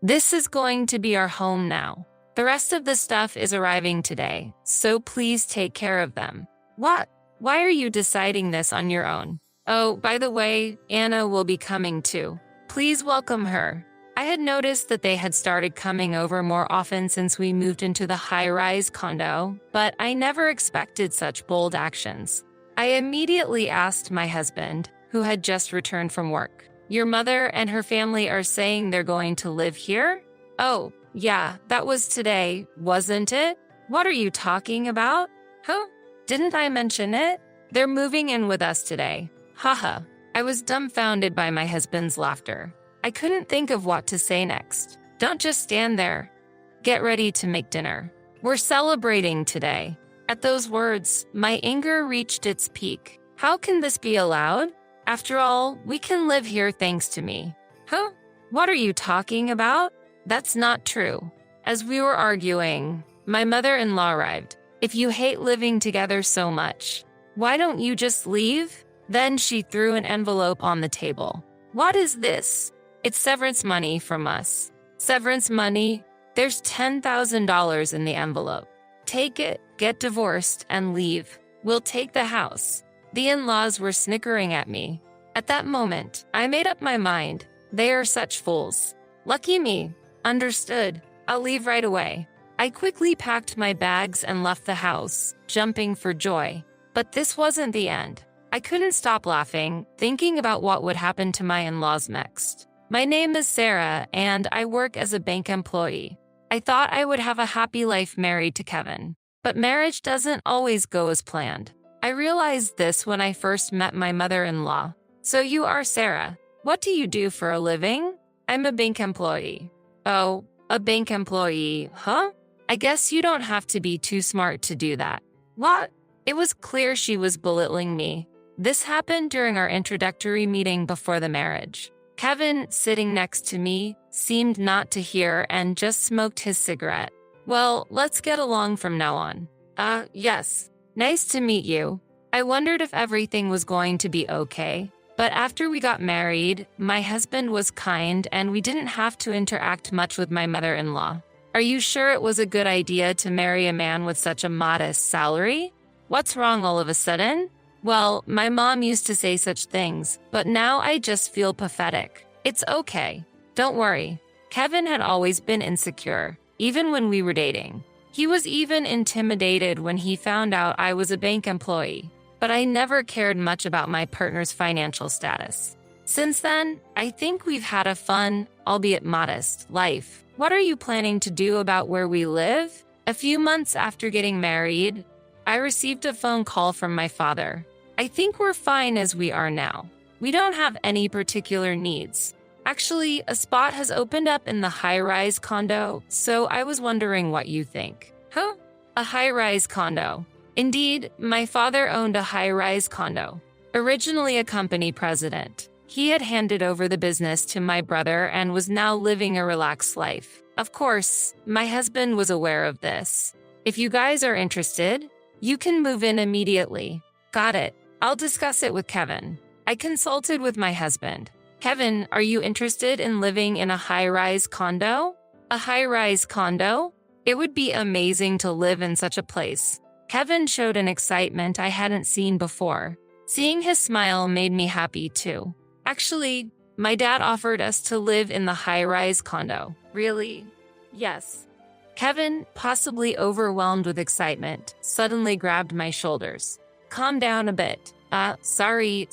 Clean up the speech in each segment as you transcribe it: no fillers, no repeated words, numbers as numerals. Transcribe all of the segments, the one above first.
This is going to be our home now. The rest of the stuff is arriving today, so please take care of them. What? Why are you deciding this on your own? Oh, by the way, Anna will be coming too. Please welcome her. I had noticed that they had started coming over more often since we moved into the high-rise condo, but I never expected such bold actions. I immediately asked my husband, who had just returned from work. Your mother and her family are saying they're going to live here? Oh, yeah, that was today, wasn't it? What are you talking about? Huh? Didn't I mention it? They're moving in with us today. Haha. I was dumbfounded by my husband's laughter. I couldn't think of what to say next. Don't just stand there. Get ready to make dinner. We're celebrating today. At those words, my anger reached its peak. How can this be allowed? After all, we can live here thanks to me. Huh? What are you talking about? That's not true. As we were arguing, my mother-in-law arrived. If you hate living together so much, why don't you just leave? Then she threw an envelope on the table. What is this? It's severance money from us. Severance money? There's $10,000 in the envelope. Take it, get divorced, and leave. We'll take the house. The in-laws were snickering at me. At that moment, I made up my mind. They are such fools. Lucky me. Understood. I'll leave right away. I quickly packed my bags and left the house, jumping for joy. But this wasn't the end. I couldn't stop laughing, thinking about what would happen to my in-laws next. My name is Sarah, and I work as a bank employee. I thought I would have a happy life married to Kevin. But marriage doesn't always go as planned. I realized this when I first met my mother-in-law. So you are Sarah. What do you do for a living? I'm a bank employee. Oh, a bank employee, huh? I guess you don't have to be too smart to do that. What? It was clear she was belittling me. This happened during our introductory meeting before the marriage. Kevin, sitting next to me, seemed not to hear and just smoked his cigarette. Well, let's get along from now on. Yes. Nice to meet you. I wondered if everything was going to be okay. But after we got married, my husband was kind and we didn't have to interact much with my mother-in-law. Are you sure it was a good idea to marry a man with such a modest salary? What's wrong all of a sudden? Well, my mom used to say such things, but now I just feel pathetic. It's okay. Don't worry. Kevin had always been insecure, even when we were dating. He was even intimidated when he found out I was a bank employee, but I never cared much about my partner's financial status. Since then, I think we've had a fun, albeit modest, life. What are you planning to do about where we live? A few months after getting married, I received a phone call from my father. I think we're fine as we are now. We don't have any particular needs. Actually, a spot has opened up in the high-rise condo, so I was wondering what you think. Huh? A high-rise condo. Indeed, my father owned a high-rise condo. Originally a company president, he had handed over the business to my brother and was now living a relaxed life. Of course, my husband was aware of this. If you guys are interested, you can move in immediately. Got it. I'll discuss it with Kevin. I consulted with my husband. Kevin, are you interested in living in a high-rise condo? A high-rise condo? It would be amazing to live in such a place. Kevin showed an excitement I hadn't seen before. Seeing his smile made me happy too. Actually, my dad offered us to live in the high-rise condo. Really? Yes. Kevin, possibly overwhelmed with excitement, suddenly grabbed my shoulders. Calm down a bit. Sorry.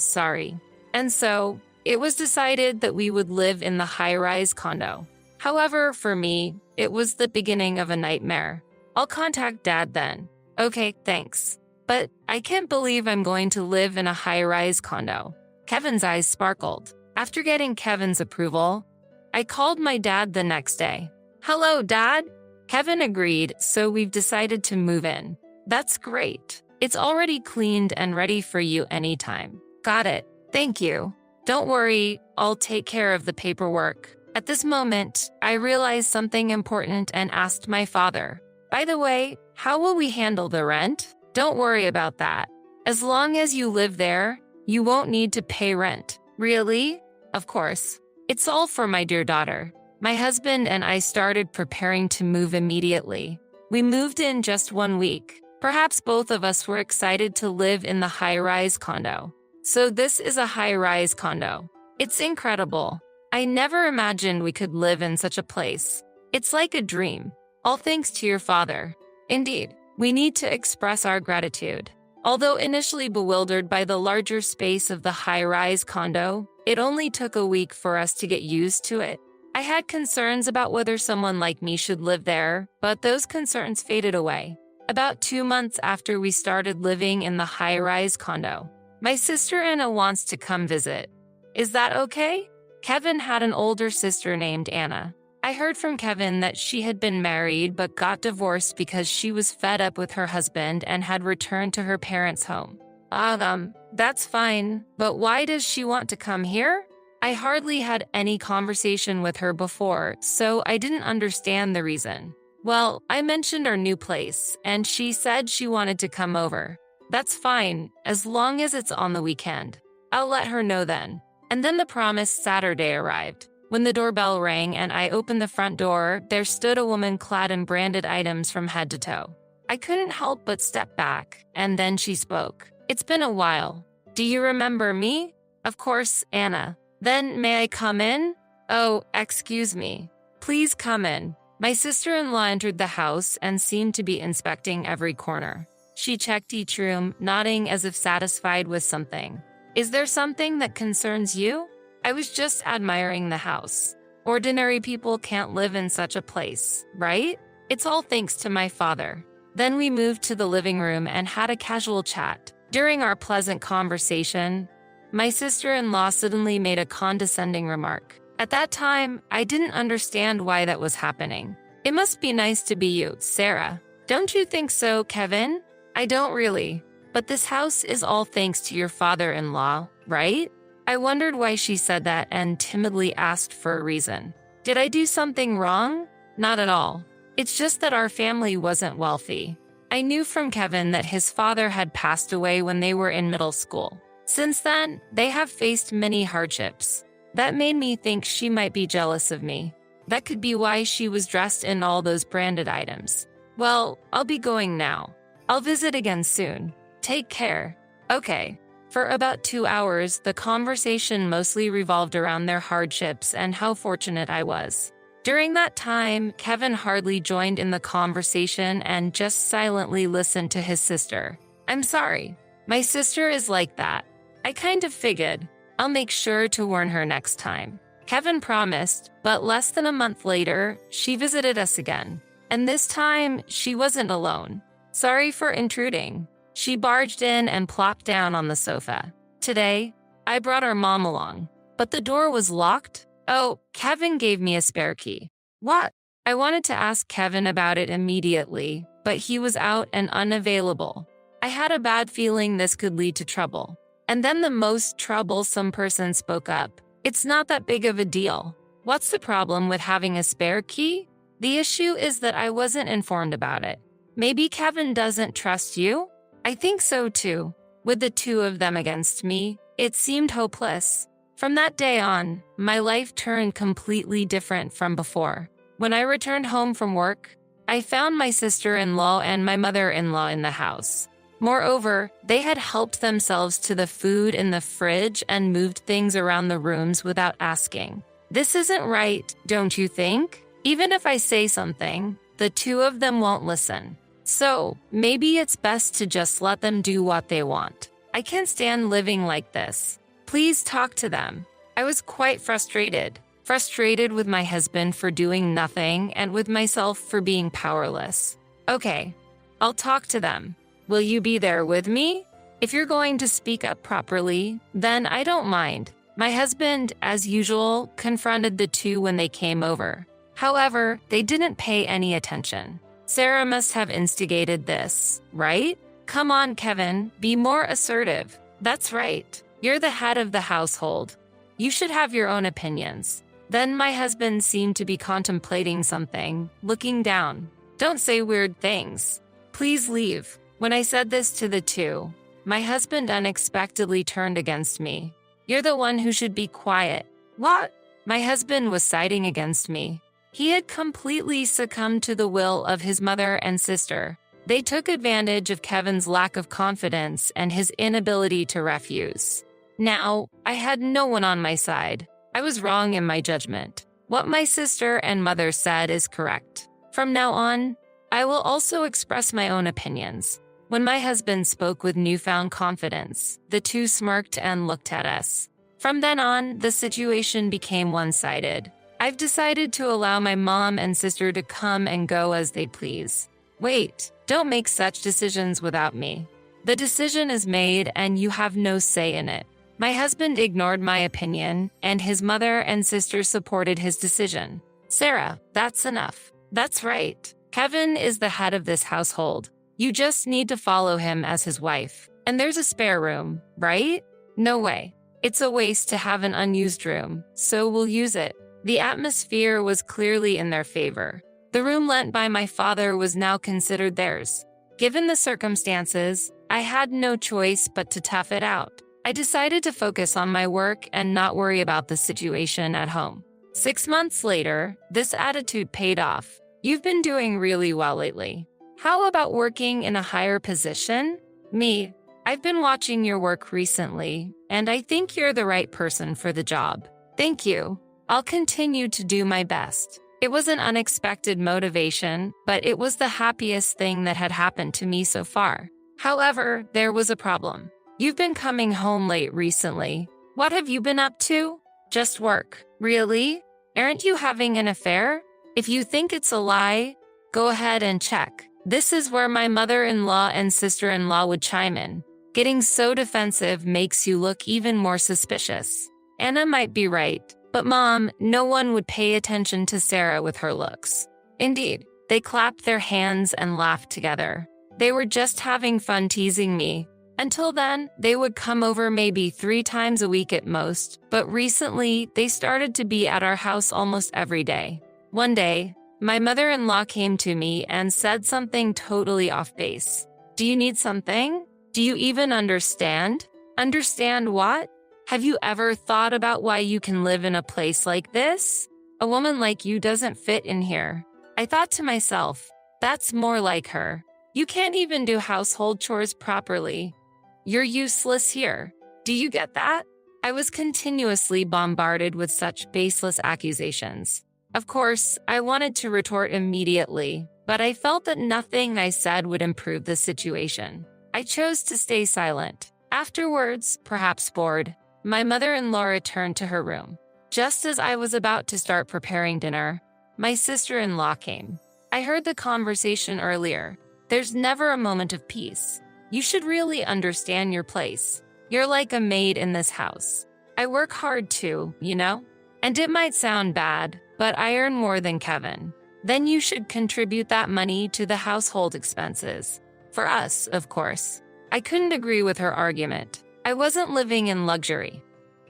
And so, it was decided that we would live in the high-rise condo. However, for me, it was the beginning of a nightmare. I'll contact Dad then. Okay, thanks. But I can't believe I'm going to live in a high-rise condo. Kevin's eyes sparkled. After getting Kevin's approval, I called my dad the next day. Hello, Dad. Kevin agreed, so we've decided to move in. That's great. It's already cleaned and ready for you anytime. Got it. Thank you. Don't worry, I'll take care of the paperwork. At this moment, I realized something important and asked my father, by the way, how will we handle the rent? Don't worry about that. As long as you live there, you won't need to pay rent. Really? Of course. It's all for my dear daughter. My husband and I started preparing to move immediately. We moved in just 1 week. Perhaps both of us were excited to live in the high-rise condo. So this is a high-rise condo. It's incredible. I never imagined we could live in such a place. It's like a dream. All thanks to your father. Indeed, we need to express our gratitude. Although initially bewildered by the larger space of the high-rise condo, it only took a week for us to get used to it. I had concerns about whether someone like me should live there, but those concerns faded away. About 2 months after we started living in the high-rise condo, my sister Anna wants to come visit. Is that okay? Kevin had an older sister named Anna. I heard from Kevin that she had been married but got divorced because she was fed up with her husband and had returned to her parents' home. That's fine, but why does she want to come here? I hardly had any conversation with her before, so I didn't understand the reason. Well, I mentioned our new place, and she said she wanted to come over. That's fine, as long as it's on the weekend. I'll let her know then. And then the promised Saturday arrived. When the doorbell rang and I opened the front door, there stood a woman clad in branded items from head to toe. I couldn't help but step back, and then she spoke. It's been a while. Do you remember me? Of course, Anna. Then may I come in? Oh, excuse me. Please come in. My sister-in-law entered the house and seemed to be inspecting every corner. She checked each room, nodding as if satisfied with something. Is there something that concerns you? I was just admiring the house. Ordinary people can't live in such a place, right? It's all thanks to my father. Then we moved to the living room and had a casual chat. During our pleasant conversation, my sister-in-law suddenly made a condescending remark. At that time, I didn't understand why that was happening. It must be nice to be you, Sarah. Don't you think so, Kevin? I don't really. But this house is all thanks to your father-in-law, right? I wondered why she said that and timidly asked for a reason. Did I do something wrong? Not at all. It's just that our family wasn't wealthy. I knew from Kevin that his father had passed away when they were in middle school. Since then, they have faced many hardships. That made me think she might be jealous of me. That could be why she was dressed in all those branded items. Well, I'll be going now. I'll visit again soon. Take care. Okay. For about 2 hours, the conversation mostly revolved around their hardships and how fortunate I was. During that time, Kevin hardly joined in the conversation and just silently listened to his sister. I'm sorry. My sister is like that. I kind of figured. I'll make sure to warn her next time. Kevin promised, but less than a month later, she visited us again. And this time, she wasn't alone. Sorry for intruding. She barged in and plopped down on the sofa. Today, I brought our mom along, but the door was locked. Oh, Kevin gave me a spare key. What? I wanted to ask Kevin about it immediately, but he was out and unavailable. I had a bad feeling this could lead to trouble. And then the most troublesome person spoke up. It's not that big of a deal. What's the problem with having a spare key? The issue is that I wasn't informed about it. Maybe Kevin doesn't trust you? I think so too. With the two of them against me, it seemed hopeless. From that day on, my life turned completely different from before. When I returned home from work, I found my sister-in-law and my mother-in-law in the house. Moreover, they had helped themselves to the food in the fridge and moved things around the rooms without asking. This isn't right, don't you think? Even if I say something, the two of them won't listen. So, maybe it's best to just let them do what they want. I can't stand living like this. Please talk to them. I was quite frustrated. Frustrated with my husband for doing nothing and with myself for being powerless. Okay, I'll talk to them. Will you be there with me? If you're going to speak up properly, then I don't mind. My husband, as usual, confronted the two when they came over. However, they didn't pay any attention. Sarah must have instigated this, right? Come on, Kevin, be more assertive. That's right. You're the head of the household. You should have your own opinions. Then my husband seemed to be contemplating something, looking down. Don't say weird things. Please leave. When I said this to the two, my husband unexpectedly turned against me. You're the one who should be quiet. What? My husband was siding against me. He had completely succumbed to the will of his mother and sister. They took advantage of Kevin's lack of confidence and his inability to refuse. Now, I had no one on my side. I was wrong in my judgment. What my sister and mother said is correct. From now on, I will also express my own opinions. When my husband spoke with newfound confidence, the two smirked and looked at us. From then on, the situation became one-sided. I've decided to allow my mom and sister to come and go as they please. Wait, don't make such decisions without me. The decision is made and you have no say in it. My husband ignored my opinion, and his mother and sister supported his decision. Sarah, that's enough. That's right. Kevin is the head of this household. You just need to follow him as his wife. And there's a spare room, right? No way. It's a waste to have an unused room, so we'll use it. The atmosphere was clearly in their favor. The room lent by my father was now considered theirs. Given the circumstances, I had no choice but to tough it out. I decided to focus on my work and not worry about the situation at home. 6 months later, this attitude paid off. You've been doing really well lately. How about working in a higher position? Me, I've been watching your work recently, and I think you're the right person for the job. Thank you. I'll continue to do my best. It was an unexpected motivation, but it was the happiest thing that had happened to me so far. However, there was a problem. You've been coming home late recently. What have you been up to? Just work. Really? Aren't you having an affair? If you think it's a lie, go ahead and check. This is where my mother-in-law and sister-in-law would chime in. Getting so defensive makes you look even more suspicious. Anna might be right, but Mom, no one would pay attention to Sarah with her looks. Indeed, they clapped their hands and laughed together. They were just having fun teasing me. Until then, they would come over maybe 3 times a week at most, but recently, they started to be at our house almost every day. One day, my mother-in-law came to me and said something totally off base. Do you need something? Do you even understand? Understand what? Have you ever thought about why you can live in a place like this? A woman like you doesn't fit in here. I thought to myself, that's more like her. You can't even do household chores properly. You're useless here. Do you get that? I was continuously bombarded with such baseless accusations. Of course, I wanted to retort immediately, but I felt that nothing I said would improve the situation. I chose to stay silent. Afterwards, perhaps bored, my mother-in-law returned to her room. Just as I was about to start preparing dinner, my sister-in-law came. I heard the conversation earlier. There's never a moment of peace. You should really understand your place. You're like a maid in this house. I work hard too, you know? And it might sound bad, but I earn more than Kevin. Then you should contribute that money to the household expenses. For us, of course. I couldn't agree with her argument. I wasn't living in luxury.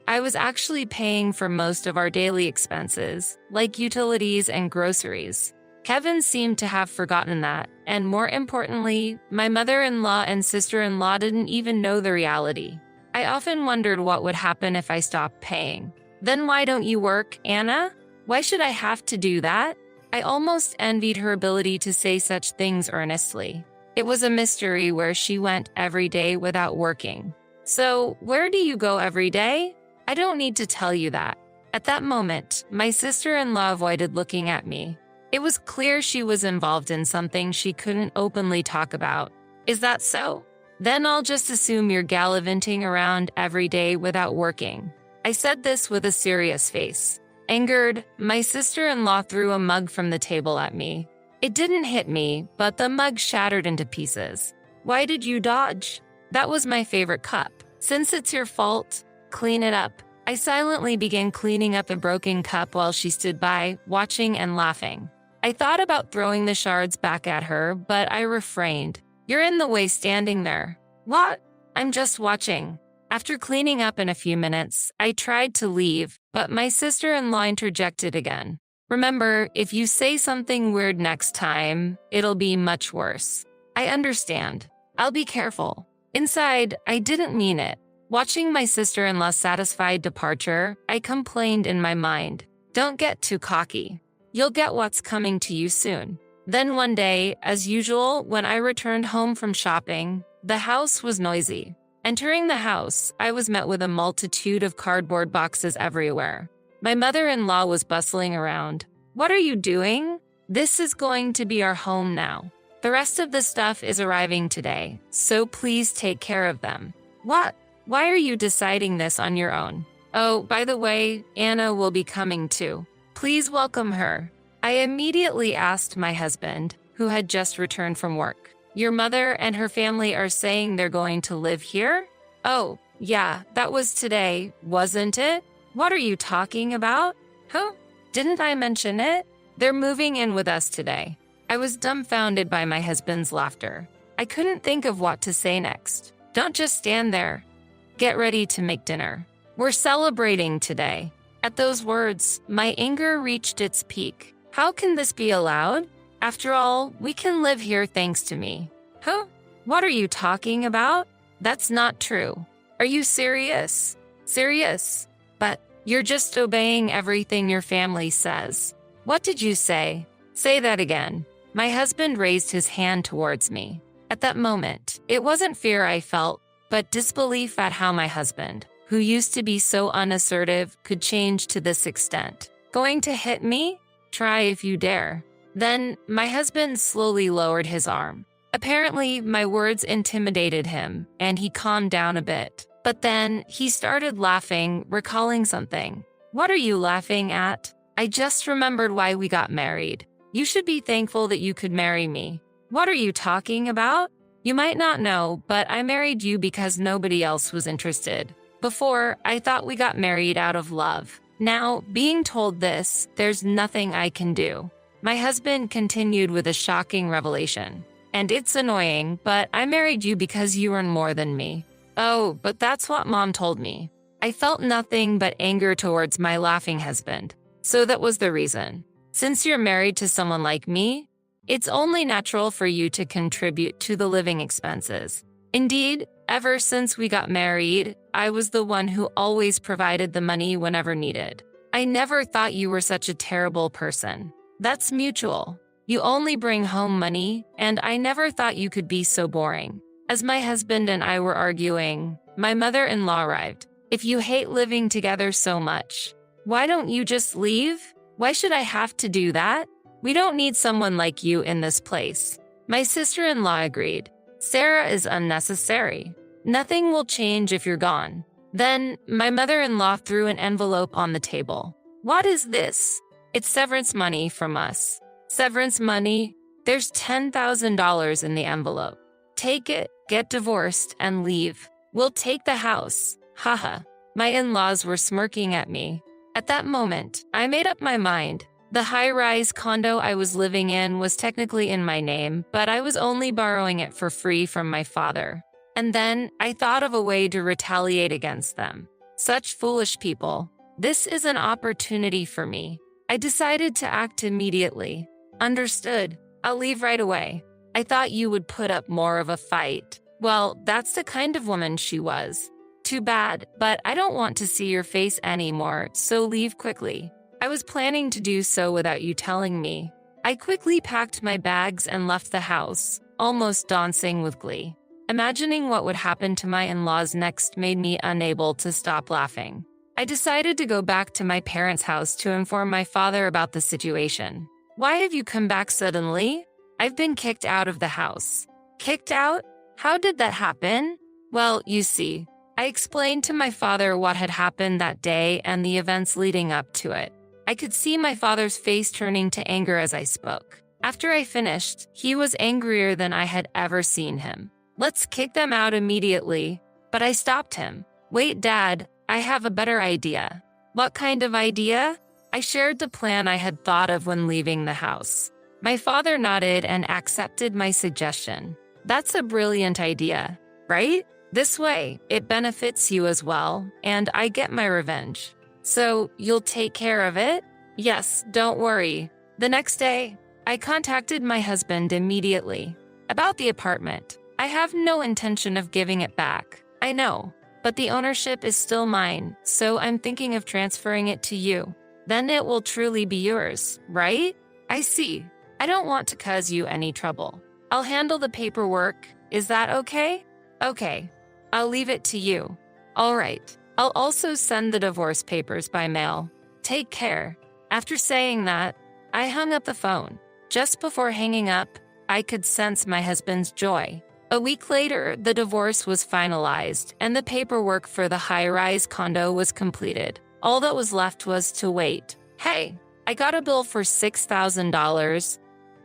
I was actually paying for most of our daily expenses, like utilities and groceries. Kevin seemed to have forgotten that, and more importantly, my mother-in-law and sister-in-law didn't even know the reality. I often wondered what would happen if I stopped paying. Then why don't you work, Anna? Why should I have to do that? I almost envied her ability to say such things earnestly. It was a mystery where she went every day without working. So, where do you go every day? I don't need to tell you that. At that moment, my sister-in-law avoided looking at me. It was clear she was involved in something she couldn't openly talk about. Is that so? Then I'll just assume you're gallivanting around every day without working. I said this with a serious face. Angered, my sister-in-law threw a mug from the table at me. It didn't hit me, but the mug shattered into pieces. Why did you dodge? That was my favorite cup. Since it's your fault, clean it up. I silently began cleaning up a broken cup while she stood by, watching and laughing. I thought about throwing the shards back at her, but I refrained. You're in the way standing there. What? I'm just watching. After cleaning up in a few minutes, I tried to leave, but my sister-in-law interjected again. Remember, if you say something weird next time, it'll be much worse. I understand. I'll be careful. Inside, I didn't mean it. Watching my sister-in-law's satisfied departure, I complained in my mind, "Don't get too cocky. You'll get what's coming to you soon." Then one day, as usual, when I returned home from shopping, the house was noisy. Entering the house, I was met with a multitude of cardboard boxes everywhere. My mother-in-law was bustling around. "What are you doing? This is going to be our home now. The rest of the stuff is arriving today, so please take care of them." "What? Why are you deciding this on your own? Oh, by the way, Anna will be coming too. Please welcome her." I immediately asked my husband, who had just returned from work. "Your mother and her family are saying they're going to live here?" "Oh, yeah, that was today, wasn't it? What are you talking about?" "Huh? Didn't I mention it? They're moving in with us today." I was dumbfounded by my husband's laughter. I couldn't think of what to say next. "Don't just stand there. Get ready to make dinner. We're celebrating today." At those words, my anger reached its peak. How can this be allowed? After all, we can live here thanks to me. Huh? What are you talking about? That's not true. Are you serious? Serious? But you're just obeying everything your family says. What did you say? Say that again. My husband raised his hand towards me. At that moment, it wasn't fear I felt, but disbelief at how my husband, who used to be so unassertive, could change to this extent. "Going to hit me? Try if you dare." Then, my husband slowly lowered his arm. Apparently, my words intimidated him, and he calmed down a bit. But then, he started laughing, recalling something. "What are you laughing at? I just remembered why we got married. You should be thankful that you could marry me." "What are you talking about? You might not know, but I married you because nobody else was interested. Before, I thought we got married out of love. Now, being told this, there's nothing I can do." My husband continued with a shocking revelation. "And it's annoying, but I married you because you earn more than me." "Oh, but that's what Mom told me." I felt nothing but anger towards my laughing husband. "So that was the reason. Since you're married to someone like me, it's only natural for you to contribute to the living expenses. Indeed, ever since we got married, I was the one who always provided the money whenever needed. I never thought you were such a terrible person. That's mutual. You only bring home money, and I never thought you could be so boring." As my husband and I were arguing, my mother-in-law arrived. "If you hate living together so much, why don't you just leave? Why should I have to do that? We don't need someone like you in this place." My sister-in-law agreed. "Sarah is unnecessary. Nothing will change if you're gone." Then, my mother-in-law threw an envelope on the table. "What is this?" "It's severance money from us." "Severance money? There's $10,000 in the envelope. Take it, get divorced, and leave. We'll take the house." Haha. My in-laws were smirking at me. At that moment, I made up my mind. The high-rise condo I was living in was technically in my name, but I was only borrowing it for free from my father. And then I thought of a way to retaliate against them. Such foolish people. This is an opportunity for me. I decided to act immediately. "Understood. I'll leave right away. I thought you would put up more of a fight." Well, that's the kind of woman she was. "Too bad, but I don't want to see your face anymore, so leave quickly." I was planning to do so without you telling me. I quickly packed my bags and left the house, almost dancing with glee. Imagining what would happen to my in-laws next made me unable to stop laughing. I decided to go back to my parents' house to inform my father about the situation. "Why have you come back suddenly?" "I've been kicked out of the house." "Kicked out? How did that happen?" "Well, you see." I explained to my father what had happened that day and the events leading up to it. I could see my father's face turning to anger as I spoke. After I finished, he was angrier than I had ever seen him. "Let's kick them out immediately." But I stopped him. "Wait, Dad, I have a better idea." "What kind of idea?" I shared the plan I had thought of when leaving the house. My father nodded and accepted my suggestion. "That's a brilliant idea, right? This way, it benefits you as well, and I get my revenge. So, you'll take care of it?" "Yes, don't worry." The next day, I contacted my husband immediately. "About the apartment. I have no intention of giving it back. I know. but the ownership is still mine, so I'm thinking of transferring it to you. Then it will truly be yours, right? I see. I don't want to cause you any trouble. I'll handle the paperwork. Is that okay? Okay. I'll leave it to you. All right. I'll also send the divorce papers by mail. Take care. After saying that, I hung up the phone. Just before hanging up, I could sense my husband's joy. A week later, the divorce was finalized, and the paperwork for the high-rise condo was completed. All that was left was to wait. Hey, I got a bill for $6,000.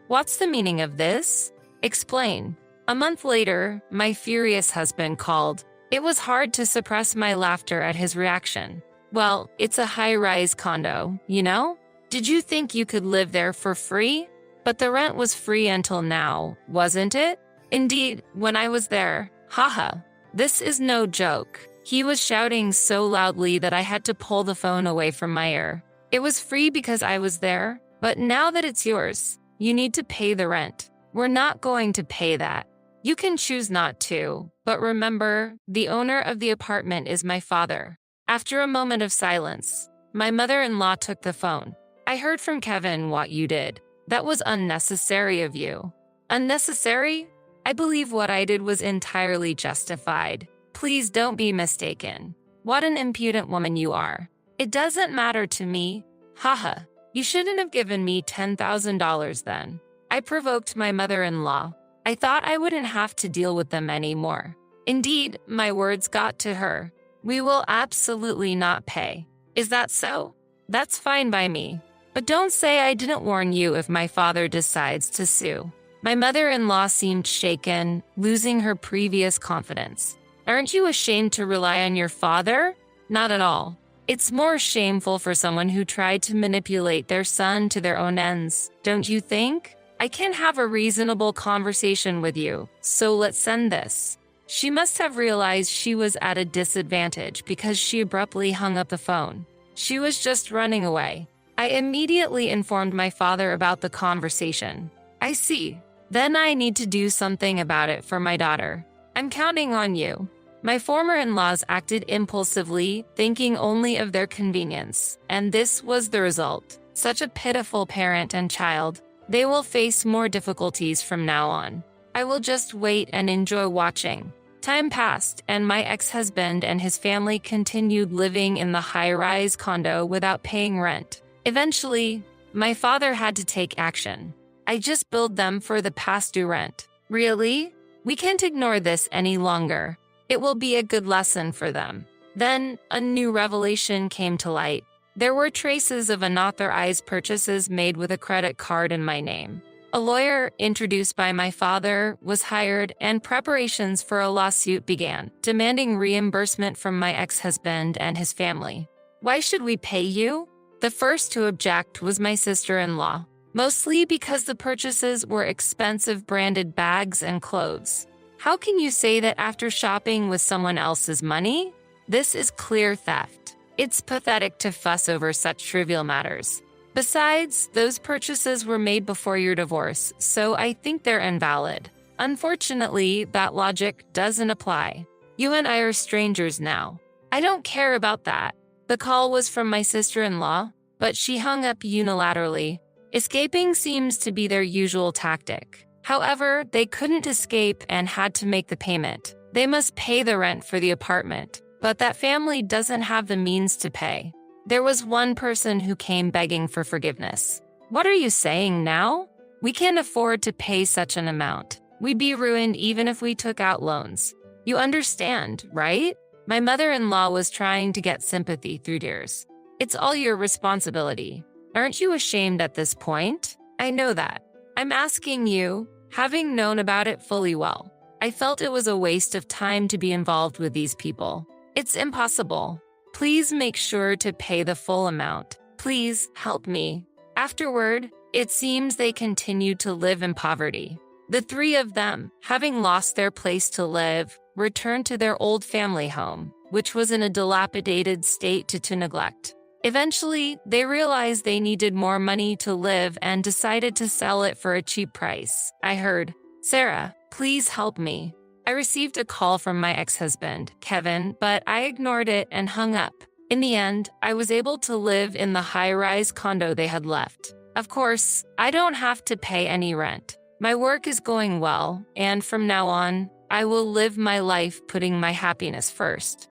What's the meaning of this? Explain. A month later, my furious husband called. It was hard to suppress my laughter at his reaction. Well, it's a high-rise condo, you know? Did you think you could live there for free? But the rent was free until now, wasn't it? Indeed, when I was there, haha. This is no joke. He was shouting so loudly that I had to pull the phone away from my ear. It was free because I was there, but now that it's yours, you need to pay the rent. We're not going to pay that. You can choose not to, but remember, the owner of the apartment is my father. After a moment of silence, my mother-in-law took the phone. I heard from Kevin what you did. That was unnecessary of you. Unnecessary? I believe what I did was entirely justified. Please don't be mistaken. What an impudent woman you are. It doesn't matter to me. Haha. You shouldn't have given me $10,000 then. I provoked my mother-in-law. I thought I wouldn't have to deal with them anymore. Indeed, my words got to her. We will absolutely not pay. Is that so? That's fine by me. But don't say I didn't warn you if my father decides to sue. My mother-in-law seemed shaken, losing her previous confidence. Aren't you ashamed to rely on your father? Not at all. It's more shameful for someone who tried to manipulate their son to their own ends, don't you think? I can have a reasonable conversation with you, so let's send this. She must have realized she was at a disadvantage because she abruptly hung up the phone. She was just running away. I immediately informed my father about the conversation. I see. Then I need to do something about it for my daughter. I'm counting on you. My former in-laws acted impulsively, thinking only of their convenience, and this was the result. Such a pitiful parent and child. They will face more difficulties from now on. I will just wait and enjoy watching. Time passed, and my ex-husband and his family continued living in the high-rise condo without paying rent. Eventually, my father had to take action. I just billed them for the past due rent. Really? We can't ignore this any longer. It will be a good lesson for them. Then, a new revelation came to light. There were traces of unauthorized purchases made with a credit card in my name. A lawyer, introduced by my father, was hired, and preparations for a lawsuit began, demanding reimbursement from my ex-husband and his family. Why should we pay you? The first to object was my sister-in-law, mostly because the purchases were expensive branded bags and clothes. How can you say that after shopping with someone else's money? This is clear theft. It's pathetic to fuss over such trivial matters. Besides, those purchases were made before your divorce, so I think they're invalid. Unfortunately, that logic doesn't apply. You and I are strangers now. I don't care about that. The call was from my sister-in-law, but she hung up unilaterally. Escaping seems to be their usual tactic. However, they couldn't escape and had to make the payment. They must pay the rent for the apartment, but that family doesn't have the means to pay. There was one person who came begging for forgiveness. What are you saying now? We can't afford to pay such an amount. We'd be ruined even if we took out loans. You understand, right? My mother-in-law was trying to get sympathy through tears. It's all your responsibility. Aren't you ashamed at this point? I know that. I'm asking you, having known about it fully well. I felt it was a waste of time to be involved with these people. It's impossible. Please make sure to pay the full amount. Please help me. Afterward, it seems they continued to live in poverty. The three of them, having lost their place to live, returned to their old family home, which was in a dilapidated state to neglect. Eventually, they realized they needed more money to live and decided to sell it for a cheap price. I heard, Sarah, please help me. I received a call from my ex-husband, Kevin, but I ignored it and hung up. In the end, I was able to live in the high-rise condo they had left. Of course, I don't have to pay any rent. My work is going well, and from now on, I will live my life putting my happiness first.